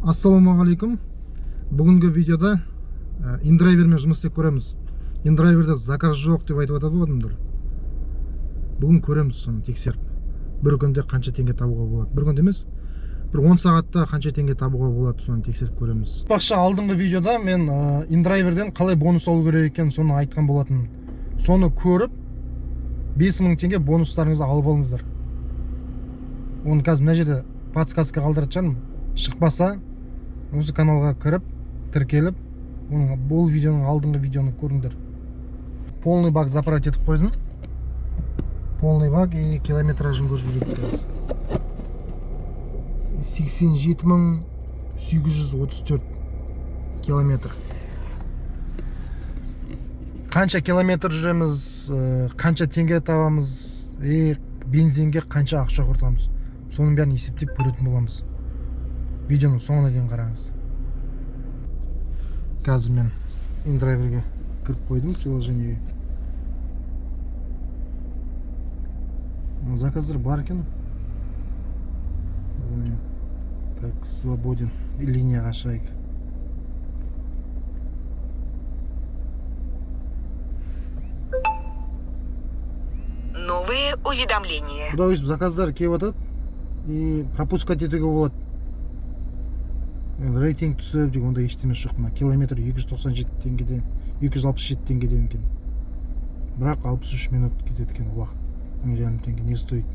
Ассалаумағалейкум. Бүгінгі видеода индрайвермен жұмыс істеп көреміз. Индрайверде заказ жоқ деп айтып жатады ғой адамдар. Бүгін көреміз, соны тексеріп. Бір күнде қанша теңге табуға болады? Бір күнде емес, бір 10 сағатта қанша теңге табуға болады, соны тексеріп көреміз. Бақша алдыңғы видеода мен индрайверден қалай бонус алу керек екенін соны айтқан болатын. Соны көріп 5000 теңге бонустарыңызды алып алыңыздар. Оны қазір мына жерде подсказка қалдырып жатырмын. Шықпаса осы каналға кіріп, тіркеліп, бұл видеоның алдыңғы видеоны көріңдер. Полный бак заправить етіп қойдым. Полный бак и километражын көріп жүреді қазір. 87.834 километр. Қанша километр жүреміз, қанша теңге табамыз, бензинге қанша ақша құртамыз. Соның бәрін есептеп көретін боламыз. Видеоның соңына дейін қараңыз. Қазір мен индрайверге кіріп қойдым, приложениеге. Заказдар бар екен. Так, свободен. Линияға шайық. Новые уведомления. Құда өйсіп заказдар келіп атады и пропускать етуге болады. Рейтинг түсіп деген онда ештемесі жоқ. Мына километр 297 теңгеден 267 теңгеден екен. Бірақ 63 минут кетеді екен уақыт. 1000 теңге не стоит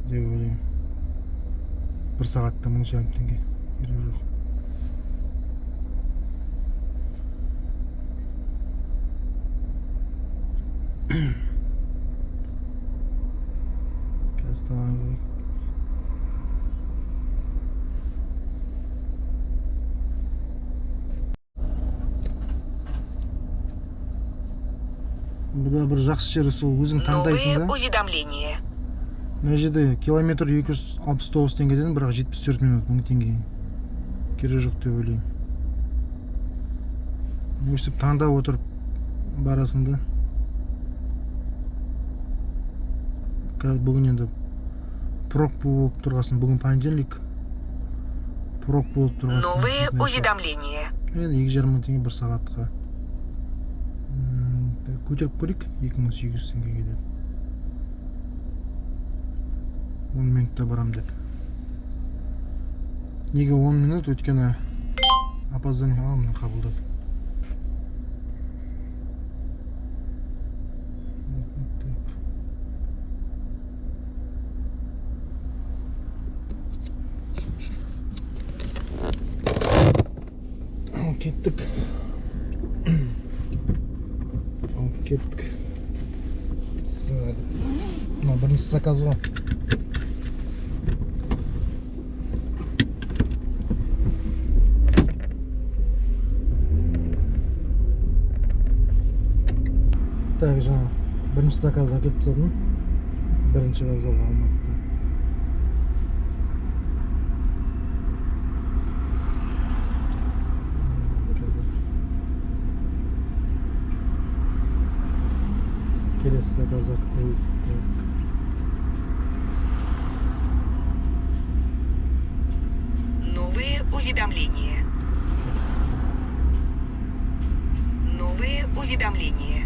деп ойлаймын. Бір сағатта 1000 теңге керек жоқ. Қазір бұда бір жақсы жері сол өзің таңдайсың да. Новые уведомления. Мына жерде километр 269 теңгеден бірақ 74 минут 1000 теңге керек жоқ деп ойлаймын. Өстіп таңдап отырып барасың да. Қазір бүгін енді прок болып тұрғасын, бүгін понедельник. Прок болып тұрғасын. Новые уведомления. Енді 2,5 теңге бір сағатқа. Көтеріп көрейік, 2800 теңгеге деп. 10 минутта барам деп. Неге 10 минут? Өйткені опоздание аламын қабылдап. Кеттік. Кеттік. Мына бірінші заказ ғой. Так, жаңа бірінші заказ әкеліп тастадым. Бірінші вокзалға Алматыда. Келесі заказ открыть. Новые уведомления. Новые уведомления.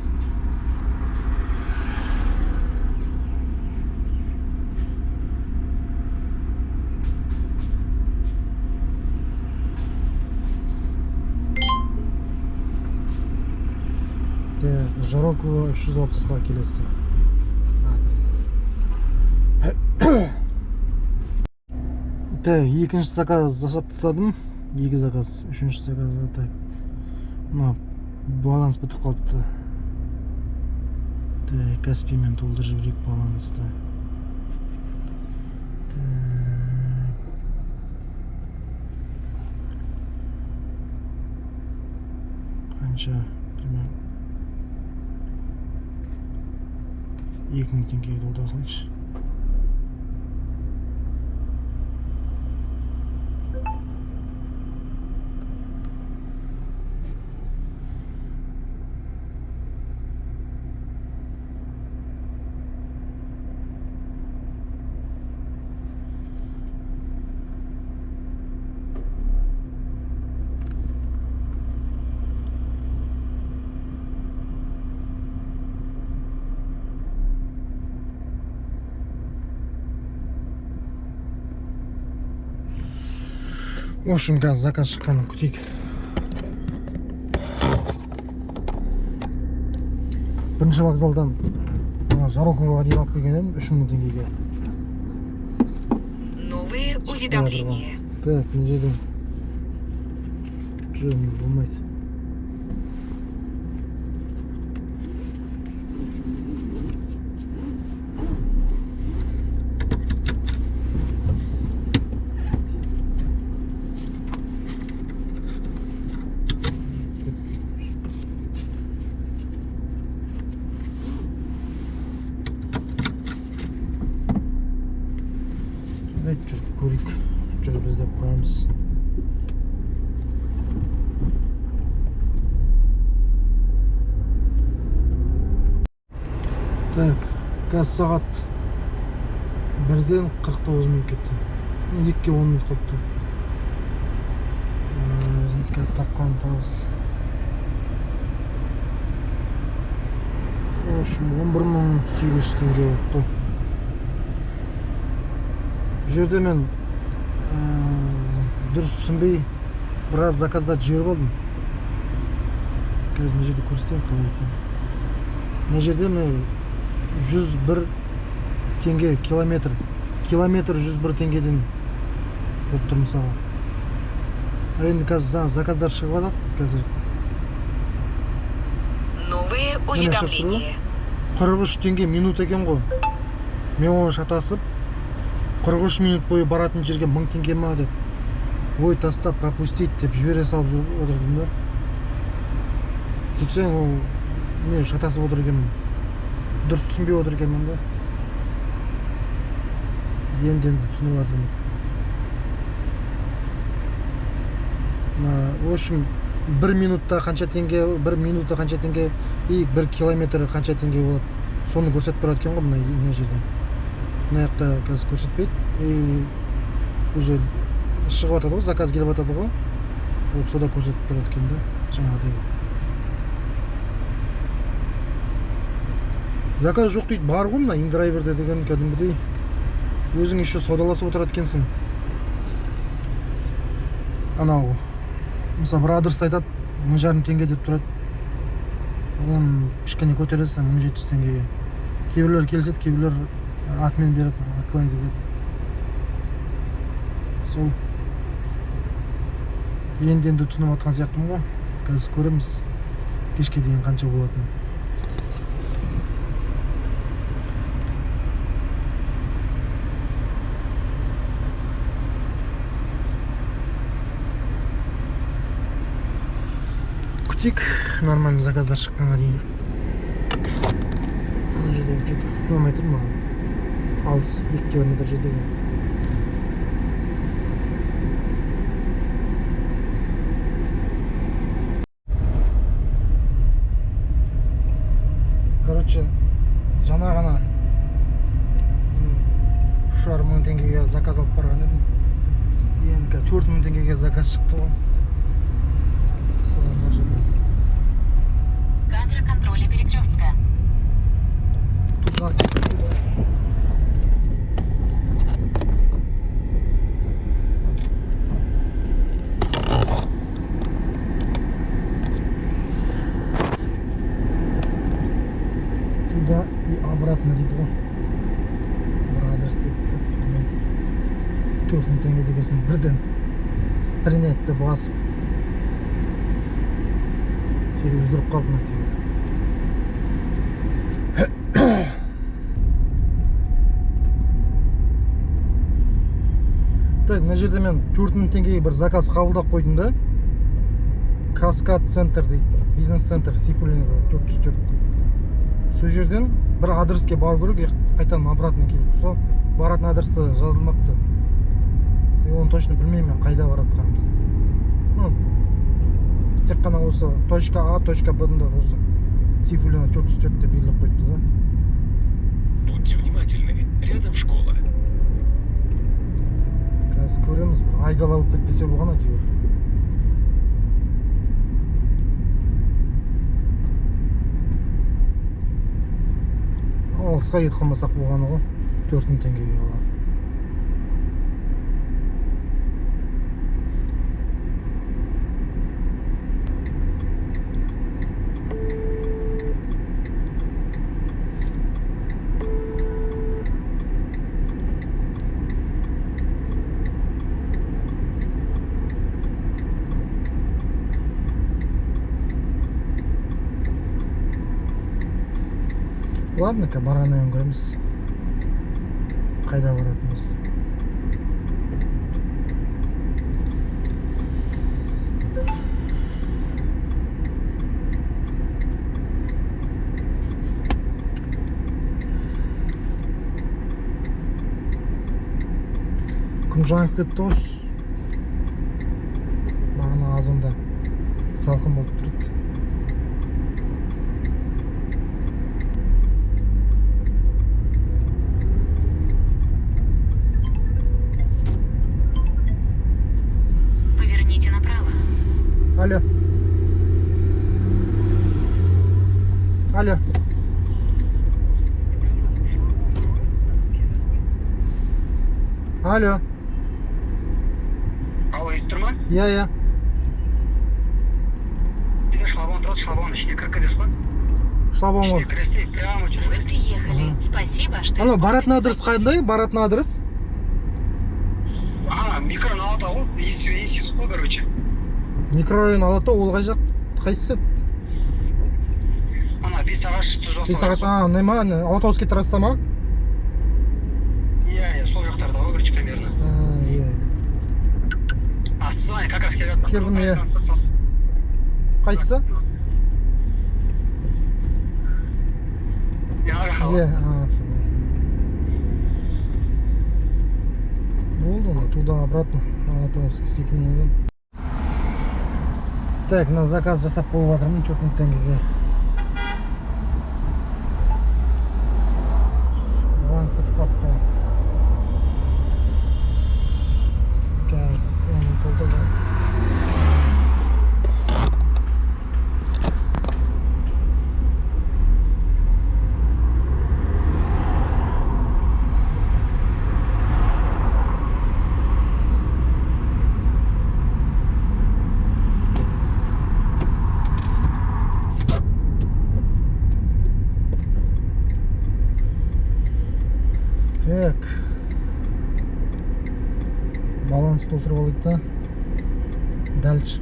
Жарокова 360-ға келесі. Екінші заказ жасап тастадым. 2 заказ, үшінші заказға так. Мына баланс бітіп қалыпты. Каспиймен толтырып жіберейік балансты. Қанша примерно 2000 теңгеге толтыра салайықшы. В общем, қазір заказ шыққанын күтейік. Бірінші вокзалдан Жарокоға дейін алып келген едім 3000 теңгеге. Новые уведомления. Так, мына жерден жүруім болмайды. Жүріп көрейік. Жүріп іздеп қоямыз. Так, қазір сағат 1-ден 49 минут кетті. 2-ге 10 минут қалыпты. Өзімдікі тапқан табыс. В общем, 11.800 теңге болыпты. Бұл жерде мен дұрыс түсінбей біраз заказдар жіберіп алдым. Қазір мына жерде көрсетейін қалай екен. Мына жерде мен 101 теңге километр. Километр 101 теңгеден болып тұр мысалға. Енді қазір заказдар шығып жатады. Қазір Новые уведомления. 43 теңге минут екен ғой. Мен оны шатасып 43 минут бойы баратын жерге 1000 теңге ма деп ой тастап пропустить деп жібере салып отырдым да. Сөйтсең ол мен шатасып отыр екенмін. Дұрыс түсінбей отыр екенмін да. Енді түсініп жатырмын. В общем, 1 минутта қанша теңге, 1 минутта қанша теңге и 1 километр қанша теңге болады. Соны көрсетіп тұрады екен ғой мына жерде. Мына жақта қазір көрсетпейді. Уже шығып жатады ғой, заказ келіп жатады ғой. Вот сода көрсетіп тұрады екен да, жаңағыдай. Заказ жоқ дейді, бар ғой мына индрайверде деген кәдімгідей. Өзің еще саудаласып отырады екенсің. Анау, мысалы бір адрес айтады, 1000 теңге деп тұрады. Оны кішкене көтересің 1700 теңгеге. Кейбіреулер келсет, кейбіреулер атмен береді, атлайды деп. Сол енді түсініп отқан сияқтымын ғой. Қазір көреміз кешке дейін қанша болатынын. Күтейік, нормальный заказдар шыққанға дейін. Мына жерде жүр, ұнамай тұр маған. Алыс 2 километр жердегі. Короче, жаңа ғана 3,5 теңгеге заказ алып барған едім. Енді 4000 теңгеге заказ шықты ғой. Камера контроля перекрестка. Туда и обратно дейді ғой. Бір адрес дейді. 4000 теңге дегесін бірден принятті басып жері үлгіріп қалдым әйтеуір. Так, мына жерде мен 4000 теңгеге бір заказ қабылдап қойдым да. Каскад центр дейді, бизнес центр Сейфуллинова 404 дейді. Сол жерден бір адреске бару керек, қайтадан обратно келіп. Сол баратын адресті жазылмапты. Оны точно білмеймін мен қайда баратқанымызды. Тек қана осы точка А, точка Б-да осы Сейфуллинова 404 деп белгілеп қойыпты да. Будьте внимательны, рядом школа. Қазір көреміз, бір айдала болып кетпесе болған әйтеуір. Алысқа кетіп қалмасақ болғаны ғой, 4000 теңгеге ала. Ладно, барғаннан кейін көреміз қайда баратынымызды. Күн жаңып кетті ғой. Бағана азанда салқын болып тұрды. Поверните направо. Алло. Алло. Алло. Алло, естіп тұр ма? Иә. Біздің шлагбаум тұрады, шлагбаумның ішіне кіріп кетесіз ғой. Шлагбаум Ішіне ғой. кіресте, прямо Вы жүресіз. приехали. Ага. Спасибо, что Ана, баратын используете адрес қайда? Баратын адрес? Микроны Алатау ғой, институт қой, короче. Микрорайон Алатау, ол қай жақ? Қайсысы? Бесағаш тұз Бесағаш, нема? Алатауский трасса ма? Иә, сол жақтарда ғой, короче, примерно. Иә. Сіз как раз келе жатсыз. Келдім, иә. Қайсысы? Иә. Болды, туда обратно. Алатауский секундный. Так, на заказ жасап болып жатырмын 4 теңгеге. Аванс кетіп қапты. Газ, оны толтырды. Так, баланс толтырып алайық та дальше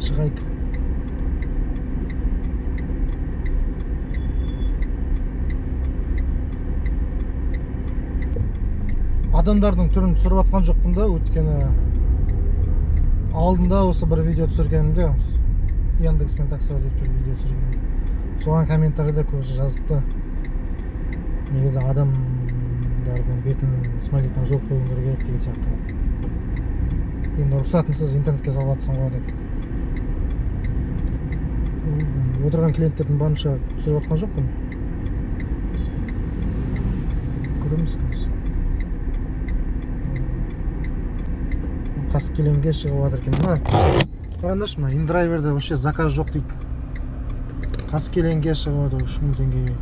шығайық. Адамдардың түрін түсіріп атқан жоқпын да, өйткені алдында осы бір видео түсіргенімде Яндекспен таксиға деп жүріп видео түсіргенім. Соған комментарийде көбісі жазыпты. Негізі адамдардың бетін смайликпен жауып қойғың керек деген сияқты. Енді рұқсатынсыз интернетке салып жатсың ғой деп. Отырған клиенттердің барынша түсіріп жатқан жоқпын. Көреміз қазір. Қаскелеңге шығып жатыр екен. Қараңдаршы, мына индрайверде вообще заказ жоқ дейді. Қаскелеңге шығып жатыр 3000 теңгеге.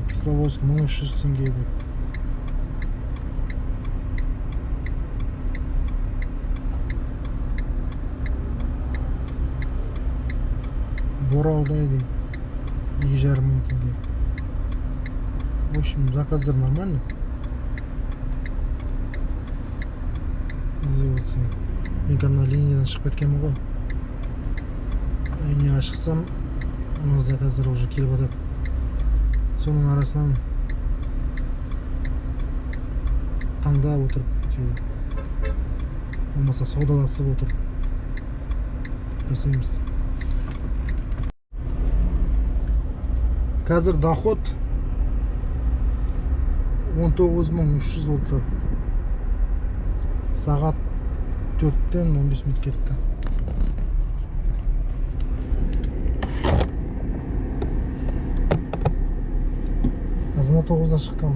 Кисловодск 1300 теңге деп. Боралдай дейді 2500 теңге. В общем, заказдар нормально. Мен кәдімгі линиядан шығып кеткенмін ғой. Линияға шықсам, мына заказдар уже келіп жатады. Соның арасынан таңдап отырып, болмаса саудаласып отырып жасаймыз. Қазір доход 19300 болып тұр. Сағат 4-тен 15 минут кетті. Азына 9-да шыққам.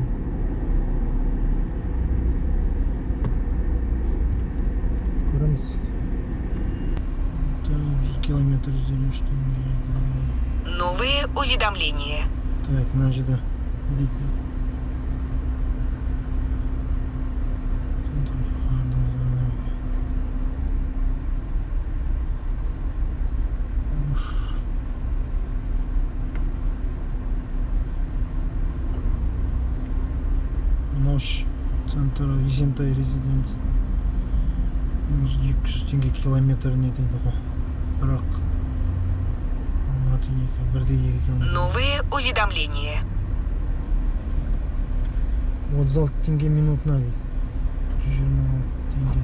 Көреміз. 100 километр іздеме үштен. Новые уведомления. Так, мына жерде. Центр Есентай резиденс 200 теңге километріне дейді ғой. Бірақ 2, 1,2 километр. Новые уведомления. 36 теңге минутына дейді. 126 теңге.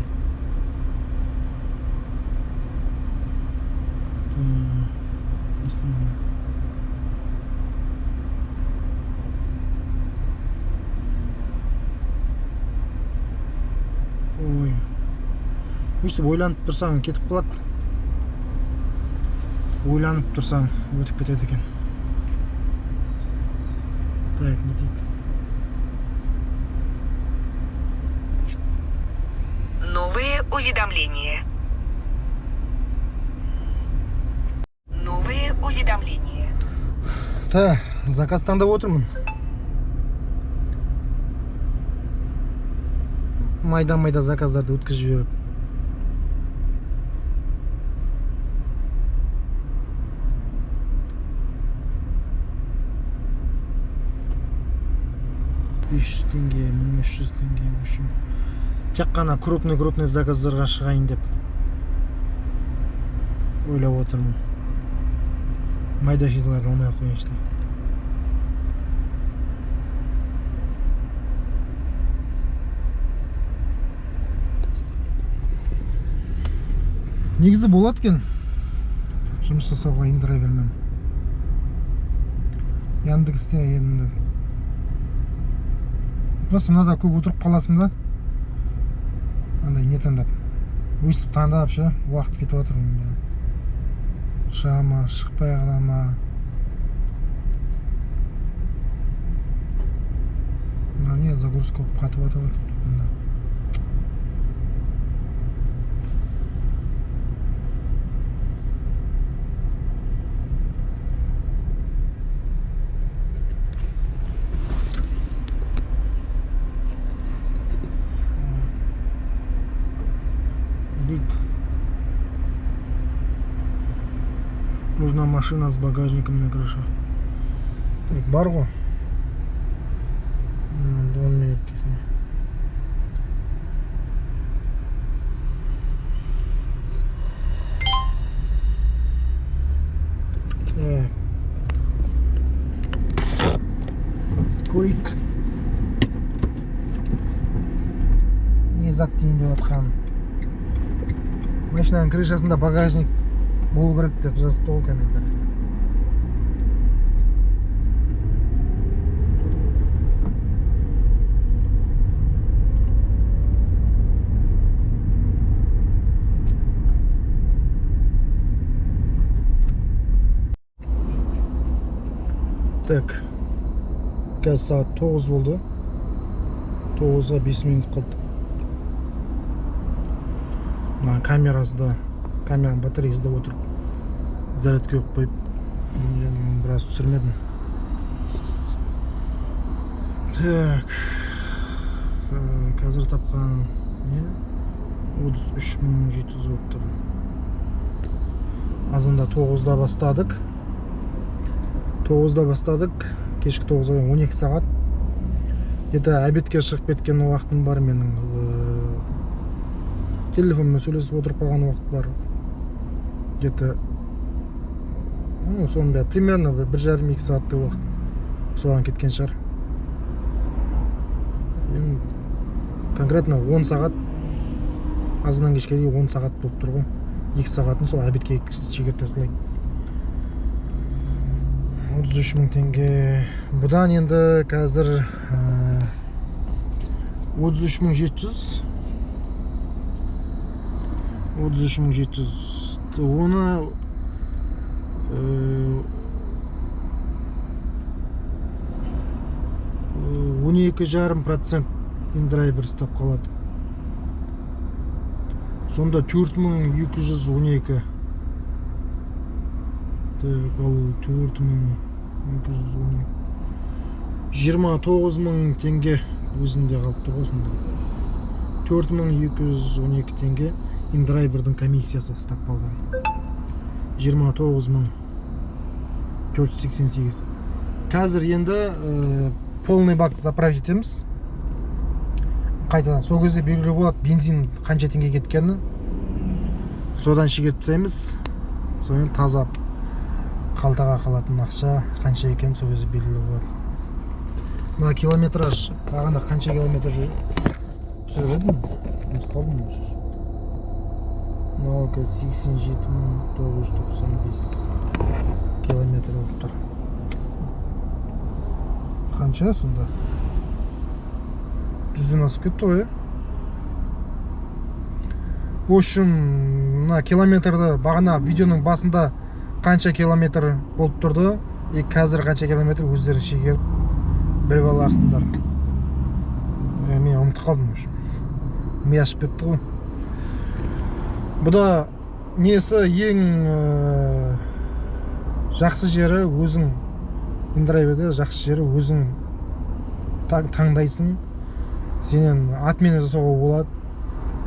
Ой. Өйстіп ойланып тұрсаң кетіп қалады. Ойланып тұрсаң өтіп кетеді екен. Так, не дейді. Новые уведомления. Новые уведомления. Та, заказ таңдап отырмын. Майда заказдарды өткізіп жіберіп. $500 теңге, 1300 теңге, в общем. Тек қана крупный заказдарға шығайын деп ойлап отырмын. Майда шиларды алмай қойыншты. Негізі болады екен жұмыс жасауға индрайвермен. Яндексте енді просто мынада көп отырып қаласың да, андай не таңдап, өйстіп таңдап ше, уақыт кетіп жатыр. Шыға ма, шықпай қала ма. Не, загрузка болып қатып жатыр. Нужна машина с багажником на крыше. Так, бар ғой. 10 минут. Көрейік. Не зат дейін деп жатқан. Машинаның крышасында багажник болу керек деп жазып тұр комментарий. Так, қазір сағат 9 болды. 9-ға 5 минут қалды. Мына камерасы да, камераның батареясы да отырып, зарядка қойып қойып, біраз түсірмедім. Так, қазір тапқан не? 33.700 болып тұр. Азында 9-да бастадық. 9-да бастадық, кешкі 9-ға 12 сағат. Где-то обедке шығып кеткен уақытым бар менің. Телефонмен сөйлесіп отырып қалған уақыт бар. Где-то сонда примерно 1,5-2 сағаттай уақыт соған кеткен шығар. Конкретно 10 сағат, азынан кешке дейін 10 сағат болып тұр ғой. 2 сағатын сол обедке шегеріп тастайын. 33.000 теңге. Бұдан енді қазір 33.700. 33.700. Оны 12,5% индрайвер ұстап қалады. Сонда 4.212. Так, алу 4.212. 29.000 теңге өзінде қалыпты ғой сонда. 4.212 теңге индрайвердің комиссиясы ұстап қалған. 29.488. Қазір енді полный бак заправить етеміз. Қайтадан сол кезде белгілі болады бензин қанша теңге кеткені. Содан шегеріп тастаймыз. Содан таза қалтаға қалатын ақша қанша екен сол кезде белгілі болады. Мына километраж бағана қанша километр түсіріп едім, ұмытып қалдым уже. Мынау 87.995 километр болып тұр. Қанша сонда? 100-ден асып кетті ғой, В общем, мына километрді бағана видеоның басында қанша километр болып тұрды, қазір қанша километр өздері шегеріп біліп аларсыңдар. Мен ұмытып қалдым. Ми ашып кетті ғой. Бұда несі ең жақсы жері өзің, индрайверде жақсы жері өзің таңдайсың. Сенен атмен жасауға болады,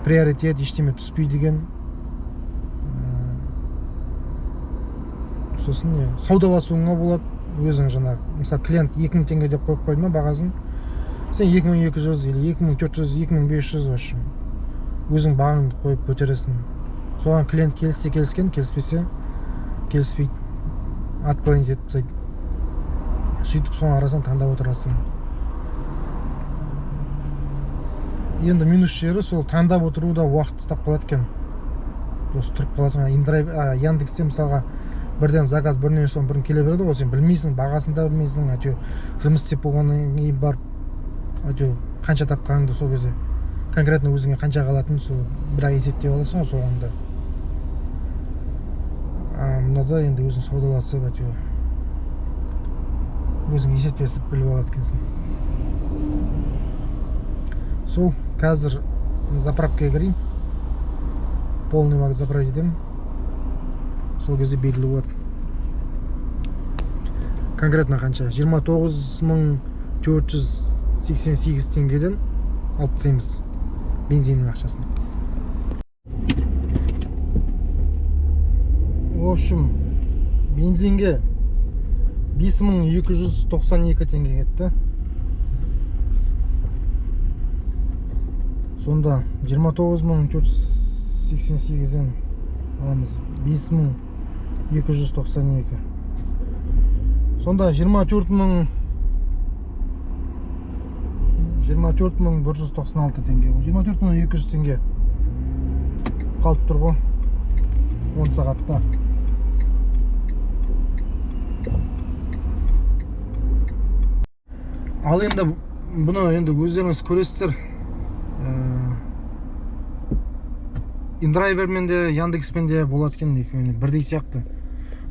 приоритет ештеме түспей деген. Сосын не, саудаласуыңа болады өзің жаңағы. Мысалы клиент 2000 теңге деп қойып қойды ма бағасын, сен 2200 или 2400, 2500 вообще өзің бағаңды қойып көтересің. Соған клиент келсе келіскен, келіспесе келіспейді, отклонить етіп тастайды. Сөйтіп соны арасынан таңдап отырасың. Енді минус жері сол таңдап отыруда уақыт ұстап қалады екен. Просто тұрып қаласың. Яндексте мысалға бірден заказ бірінен соң бірін келе береді ғой, сен білмейсің, бағасын да білмейсің, әйтеуір жұмыс істеп болғаннан кейін барып әйтеуір қанша тапқаныңды сол кезде конкретно өзіңе қанша қалатынын сол бірақ есептеп аласың ғой соңында. Мынада енді өзің саудаласып әйтеуір өзің есептесіп біліп алады екенсің. Сол қазір заправкаға кірейін, полный бак заправить етемін. Сол кезде белгілі болады. Конкретно қанша? 29.488 теңгеден алып тастаймыз бензиннің ақшасын. В общем, бензинге 5292 теңге кетті. Сонда 29.488-ден аламыз 5292. Сонда 24.196 теңге. 24.200 теңге қалып тұр ғой 10 сағатта. Ал енді бұны енді өздеріңіз көресіздер. Индрайвермен де, Яндекспен де болады екен, екеуіне бірдей сияқты.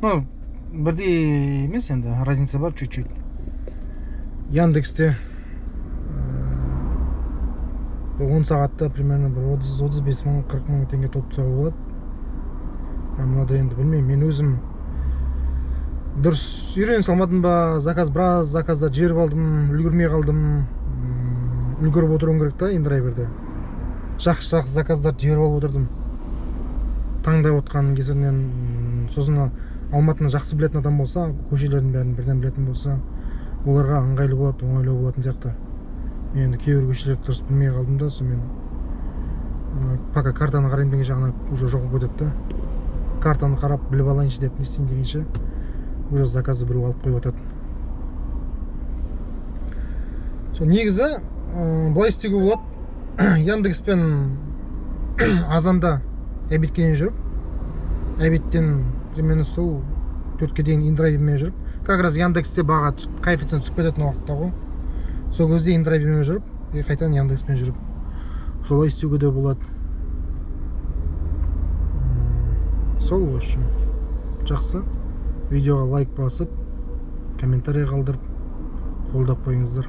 Ну, бірдей емес енді, разница бар чуть-чуть. Яндексте 10 сағатта примерно 35 мың, 40 мың теңге топ тұсауға болады. Мынада енді білмеймін, мен өзім дұрыс үйрен салмадым ба, біраз заказда жіберіп алдым, үлгермей қалдым. Үлгеріп отыруым керек та индрайверде. Жақсы заказдар жіберіп алып отырдым. Таңдай отқан кесірінен. Сосын Алматыны жақсы білетін адам болса, көшелердің бәрін бірден білетін болса, оларға ыңғайлы болады, оңайлау болатын сияқты. Мен енді кейбір көшелерді дұрыс білмей қалдым да, сонымен пока картаны қарайын деген жағына уже жоғып өтеді да. Картаны қарап біліп алайыншы деп не істейін дегенше уже заказды біреу алып қойып отырады. Негізі былай істеуге болады. Яндекспен азанда обедке жүріп, обедтен примерно сол 4-ке дейін индрайвермен жүріп, как раз Яндексте баға коэффициент түсіп кететін уақытта ғой. Сол кезде индрайвермен жүріп, қайтадан Яндекспен жүріп. Солай істеуге де болады. Сол, в общем, жақсы. Видеоға лайк басып, комментарий қалдырып, қолдап қойыңыздар.